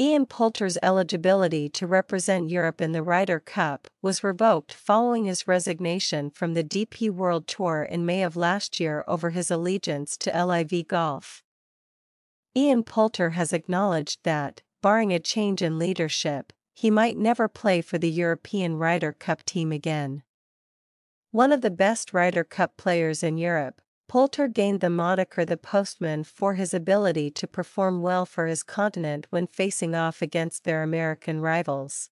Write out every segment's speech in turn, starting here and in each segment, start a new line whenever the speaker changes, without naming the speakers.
Ian Poulter's eligibility to represent Europe in the Ryder Cup was revoked following his resignation from the DP World Tour in May of last year over his allegiance to LIV Golf. Ian Poulter has acknowledged that, barring a change in leadership, he might never play for the European Ryder Cup team again. One of the best Ryder Cup players in Europe, Poulter gained the moniker the Postman for his ability to perform well for his continent when facing off against their American rivals.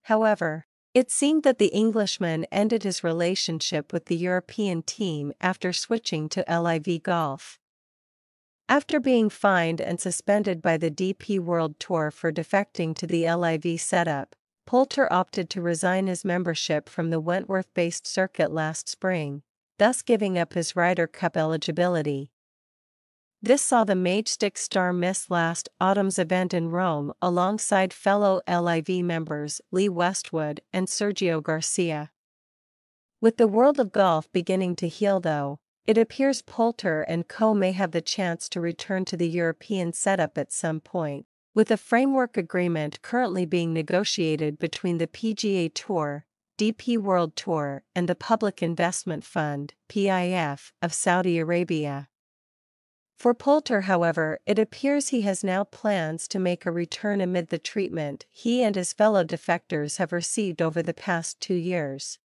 However, it seemed that the Englishman ended his relationship with the European team after switching to LIV Golf. After being fined and suspended by the DP World Tour for defecting to the LIV setup, Poulter opted to resign his membership from the Wentworth-based circuit last spring, thus giving up his Ryder Cup eligibility. This saw the Matchstick star miss last autumn's event in Rome alongside fellow LIV members Lee Westwood and Sergio Garcia. With the world of golf beginning to heal though, it appears Poulter and co may have the chance to return to the European setup at some point, with a framework agreement currently being negotiated between the PGA Tour, DP World Tour and the Public Investment Fund (PIF) of Saudi Arabia. For Poulter, however, it appears he has now plans to make a return amid the treatment he and his fellow defectors have received over the past 2 years.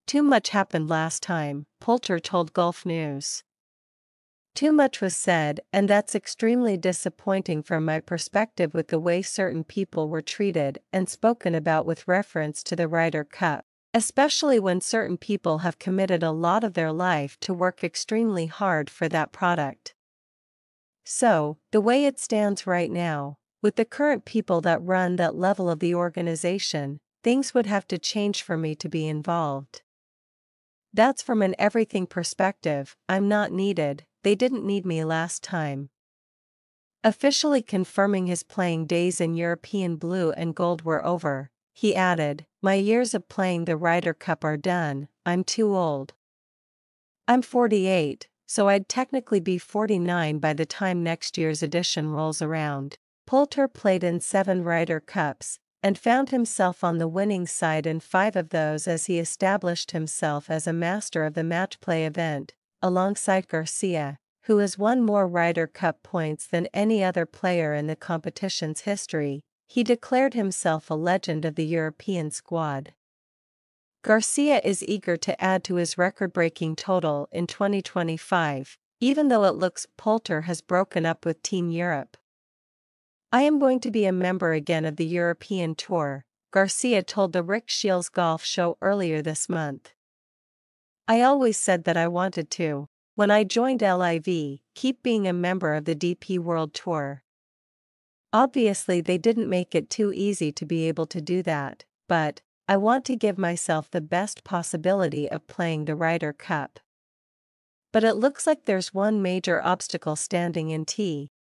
"Too much happened last time," Poulter told Golf News. "Too much was said, and that's extremely disappointing from my perspective with the way certain people were treated and spoken about with reference to the Ryder Cup, especially when certain people have committed a lot of their life to work extremely hard for that product. So, the way it stands right now, with the current people that run that level of the organization, things would have to change for me to be involved. That's from an everything perspective. I'm not needed. They didn't need me last time." Officially confirming his playing days in European blue and gold were over, he added, "My years of playing the Ryder Cup are done. I'm too old. I'm 48, so I'd technically be 49 by the time next year's edition rolls around." Poulter played in 7 Ryder Cups, and found himself on the winning side in 5 of those as he established himself as a master of the match play event, alongside Garcia, who has won more Ryder Cup points than any other player in the competition's history. He declared himself a legend of the European squad. Garcia is eager to add to his record-breaking total in 2025, even though it looks Poulter has broken up with Team Europe. "I am going to be a member again of the European Tour," Garcia told the Rick Shields Golf Show earlier this month. "I always said that I wanted to, when I joined LIV, keep being a member of the DP World Tour. Obviously they didn't make it too easy to be able to do that, but I want to give myself the best possibility of playing the Ryder Cup. But it looks like there's one major obstacle standing in T.